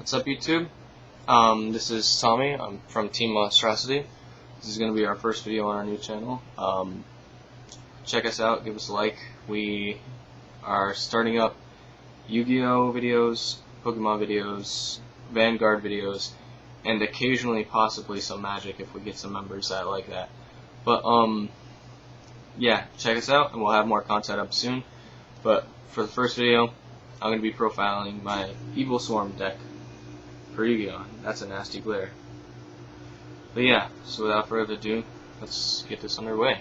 What's up, YouTube? This is Tommy. I'm from Team Monstrosity. This is going to be our first video on our new channel. Check us out, give us a like. We are starting up Yu-Gi-Oh videos, Pokemon videos, Vanguard videos, and occasionally possibly some Magic if we get some members that like that. But yeah, check us out and we'll have more content up soon. But for the first video, I'm going to be profiling my Evilswarm deck for Yugioh. That's a nasty glare. But yeah, so without further ado, let's get this underway.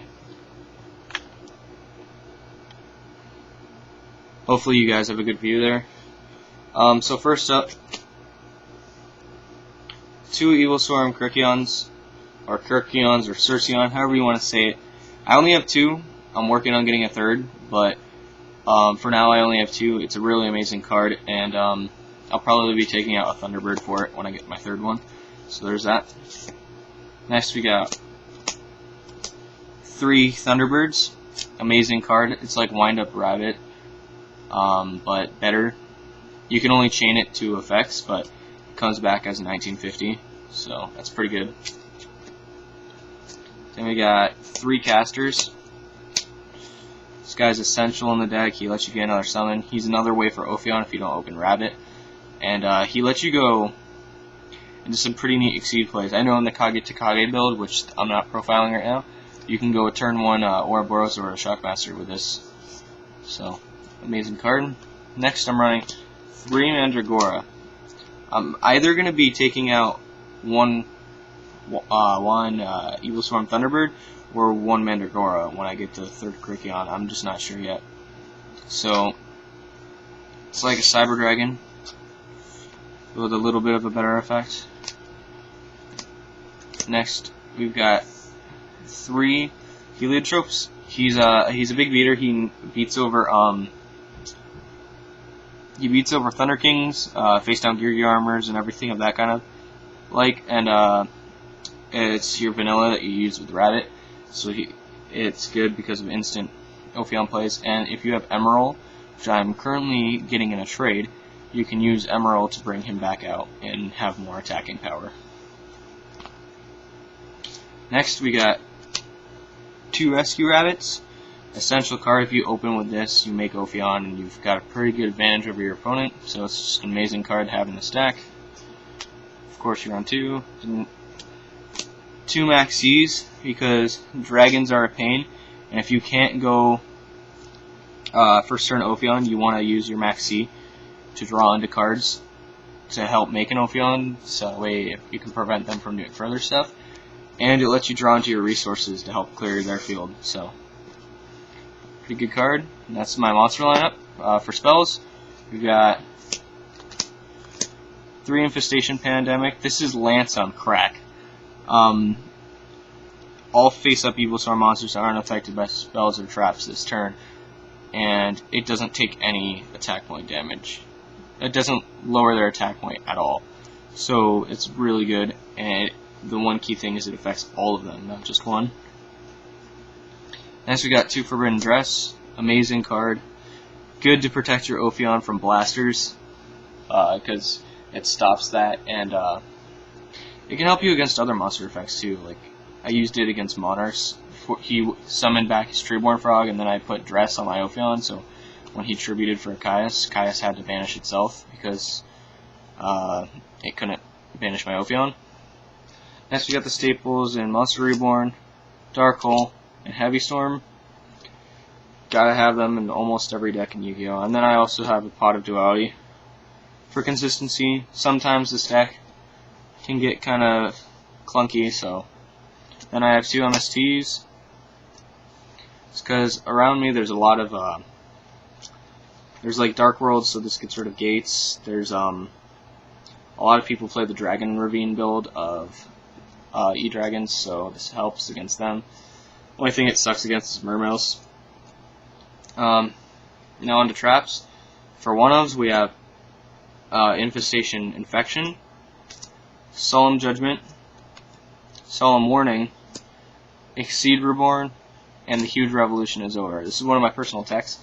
Hopefully you guys have a good view there. So first up, 2 Evilswarm Kirkions, or Circeon, however you want to say it. I only have 2. I'm working on getting a 3rd, but for now I only have 2. It's a really amazing card, and I'll probably be taking out a Thunderbird for it when I get my 3rd one. So there's that. Next we got 3 Thunderbirds. Amazing card. It's like Wind Up Rabbit, but better. You can only chain it to effects, but it comes back as a 1950, so that's pretty good. Then we got 3 Casters. This guy's essential in the deck. He lets you get another summon. He's another way for Ophion if you don't open Rabbit. And he lets you go into some pretty neat Exceed plays. I know in the Kage Takage build, which I'm not profiling right now, you can go a turn 1 Ouroboros or a Shockmaster with this. So, amazing card. Next I'm running 3 Mandragora. I'm either going to be taking out one Evilswarm Thunderbird or 1 Mandragora when I get to the 3rd Kirkion. I'm just not sure yet. So, it's like a Cyber Dragon with a little bit of a better effect. Next, we've got 3 Heliotropes. He's a big beater. He beats over Thunder Kings, face down Gear Armors, and everything of that kind of like. And it's your vanilla that you use with Rabbit, so it's good because of instant Ophion plays. And if you have Emerald, which I'm currently getting in a trade, you can use Emerald to bring him back out and have more attacking power. Next we got 2 Rescue Rabbits. Essential card. If you open with this, you make Ophion and you've got a pretty good advantage over your opponent, so it's just an amazing card to have in the stack. Of course you're on 2 Maxis, because dragons are a pain, and if you can't go first turn Ophion, you want to use your Maxi to draw into cards to help make an Ophion, so that way you can prevent them from doing further stuff. And it lets you draw into your resources to help clear their field, so pretty good card. And that's my monster lineup. For spells, we've got 3 Infestation Pandemic. This is Lance on crack. All face-up Evilswarm monsters aren't affected by spells or traps this turn, and it doesn't take any attack point damage. It doesn't lower their attack point at all, so it's really good. And the one key thing is it affects all of them, not just one. Next we got 2 Forbidden Dress. Amazing card. Good to protect your Ophion from blasters, because it stops that, and it can help you against other monster effects too. Like, I used it against Monarchs. He summoned back his Treeborn Frog, and then I put Dress on my Ophion, so when he tributed for Caius had to banish itself because it couldn't banish my Ophion. Next we got the staples in Monster Reborn, Dark Hole, and Heavy Storm. Gotta have them in almost every deck in Yu-Gi-Oh! And then I also have a Pot of Duality for consistency. Sometimes this deck can get kind of clunky, so. Then I have 2 MSTs. It's because around me there's a lot of there's like Dark World, so this gets rid of gates. There's a lot of people play the Dragon Ravine build of E-Dragons, so this helps against them. Only thing it sucks against is Mermails. Now on to traps. For one-ofs we have Infestation Infection, Solemn Judgment, Solemn Warning, Exceed Reborn, and the Huge Revolution is over. This is one of my personal techs.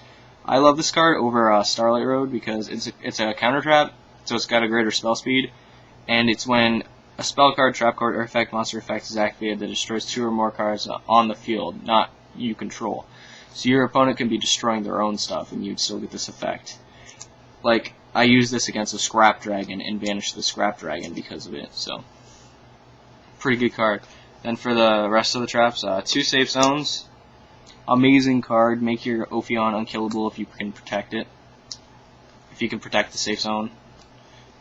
I love this card over Starlight Road because it's a counter trap, so it's got a greater spell speed, and it's when a spell card, trap card, or effect, monster effect is activated that destroys 2 or more cards on the field, not you control. So your opponent can be destroying their own stuff, and you'd still get this effect. Like, I use this against a Scrap Dragon and banish the Scrap Dragon because of it, so pretty good card. Then for the rest of the traps, 2 safe zones. Amazing card. Make your Ophion unkillable if you can protect it. If you can protect the safe zone.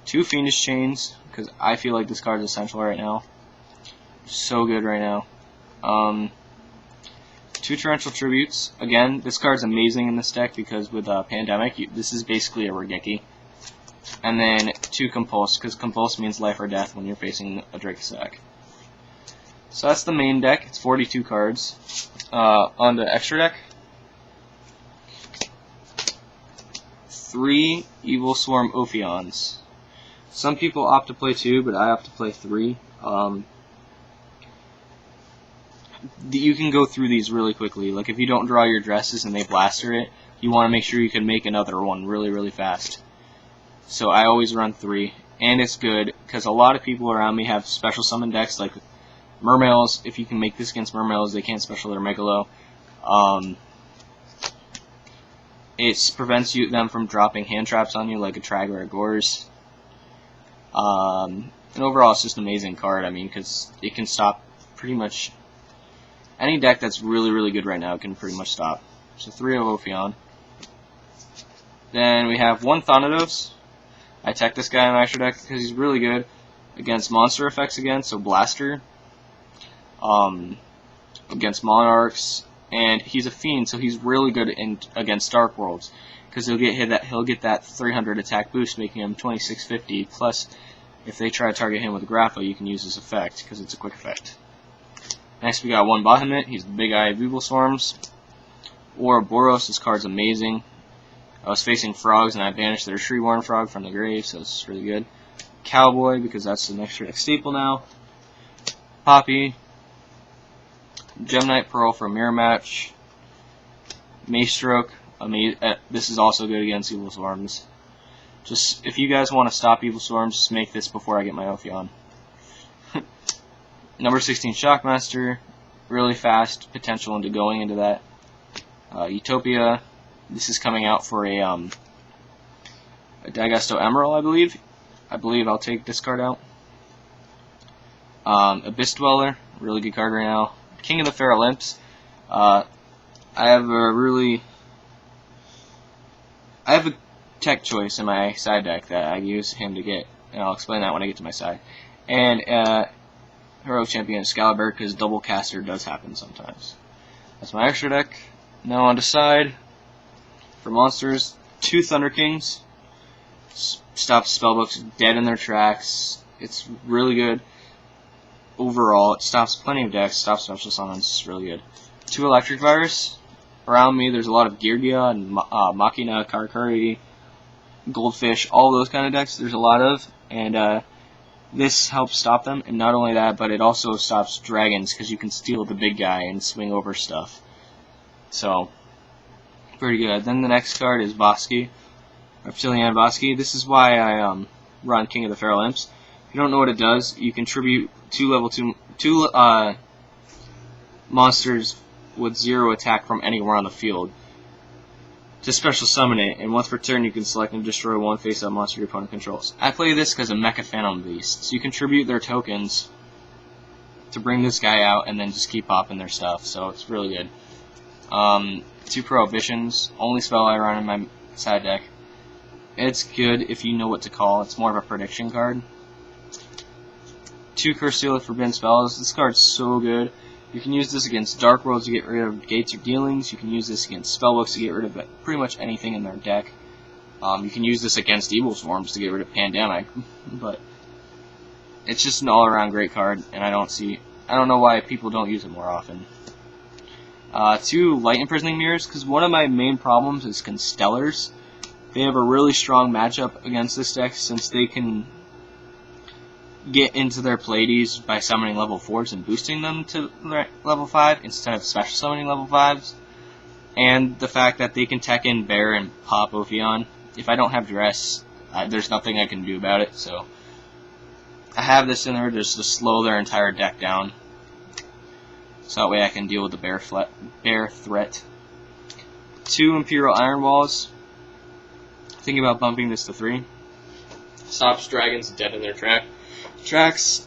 2 Fiendish Chains, because I feel like this card is essential right now. So good right now. 2 Torrential Tributes. Again, this card's amazing in this deck because with Pandemic, this is basically a Regeki. And then 2 Compulse, because Compulse means life or death when you're facing a Dracosac. So that's the main deck. It's 42 cards. On the extra deck, 3 Evilswarm Ophions. Some people opt to play 2, but I opt to play 3. You can go through these really quickly. Like if you don't draw your dresses and they blaster it, you want to make sure you can make another one really, really fast. So I always run 3, and it's good because a lot of people around me have special summon decks like Mermails. If you can make this against Mermails, they can't special their Megalo. It prevents them from dropping hand traps on you like a Trag or a Gores. And overall, it's just an amazing card. I mean, because it can stop pretty much any deck that's really, really good right now. It can pretty much stop. So 3 of Ophion. Then we have 1 Thanatos. I tech this guy in my extra deck because he's really good against monster effects again. So Blaster. Against Monarchs, and he's a Fiend, so he's really good against Dark Worlds because he'll get that 300 attack boost, making him 2650. Plus, if they try to target him with Grappa, you can use this effect because it's a quick effect. Next, we got 1 Bahamut. He's the big eye of Evilswarms. Ouroboros. This card's amazing. I was facing frogs, and I banished their Shrieborn frog from the grave, so it's really good. Cowboy, because that's the extra deck staple now. Poppy. Gemnite Pearl for a mirror match. Maestroke. This is also good against Evilswarms. Just if you guys want to stop Evilswarms, just make this before I get my Ophion. Number 16 Shockmaster. Really fast potential into going into that. Utopia. This is coming out for a Dagusto Emerald, I believe. I believe I'll take this card out. Abyss Dweller. Really good card right now. King of the Fair Olymps. I have a tech choice in my side deck that I use him to get, and I'll explain that when I get to my side. And Hero Champion Excalibur, because double caster does happen sometimes. That's my extra deck. Now on to side. For monsters, 2 Thunder Kings. Stops spellbooks dead in their tracks. It's really good. Overall, it stops plenty of decks, stops special summons, it's really good. 2 Electric Virus. Around me, there's a lot of Girgia and Machina, Karakuri, Goldfish, all those kind of decks there's a lot of, and this helps stop them, and not only that, but it also stops dragons, because you can steal the big guy and swing over stuff. So, pretty good. Then the next card is Voski, Reptilian Voski. This is why I run King of the Fair Olymps. If you don't know what it does, you contribute 2 level 2 monsters with 0 attack from anywhere on the field to special summon it, and once per turn you can select and destroy 1 face-up monster your opponent controls. I play this because of Mecha Phantom Beasts. You contribute their tokens to bring this guy out and then just keep popping their stuff, so it's really good. 2 Prohibitions, only spell I run in my side deck. It's good if you know what to call. It's more of a prediction card. 2 Curse Seal of Forbidden Spells. This card's so good. You can use this against Dark Worlds to get rid of gates or dealings. You can use this against Spellbooks to get rid of pretty much anything in their deck. You can use this against Evilswarms to get rid of Pandemic. But it's just an all-around great card, and I don't know why people don't use it more often. 2 Light Imprisoning Mirrors, because one of my main problems is Constellars. They have a really strong matchup against this deck since they can get into their Pleiades by summoning level 4s and boosting them to level 5 instead of special summoning level 5s. And the fact that they can tech in Bear and pop Ophion. If I don't have Dress, there's nothing I can do about it. So I have this in there just to slow their entire deck down, so that way I can deal with the bear threat. 2 Imperial Iron Walls. Thinking about bumping this to 3. Stops dragons dead in their tracks.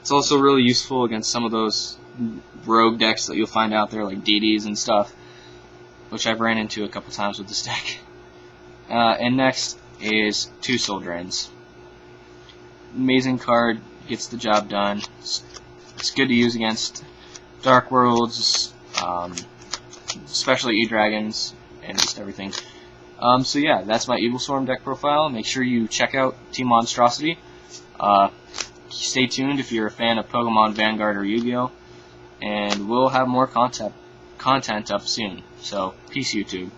It's also really useful against some of those rogue decks that you'll find out there, like DDs and stuff, which I've ran into a couple times with this deck. And next is 2 Soul Drains. Amazing card, gets the job done. It's good to use against Dark Worlds, especially E-Dragons, and just everything. So yeah, that's my Evilswarm deck profile. Make sure you check out Team Monstrosity. Stay tuned if you're a fan of Pokemon, Vanguard, or Yu-Gi-Oh! And we'll have more content up soon. So, peace, YouTube.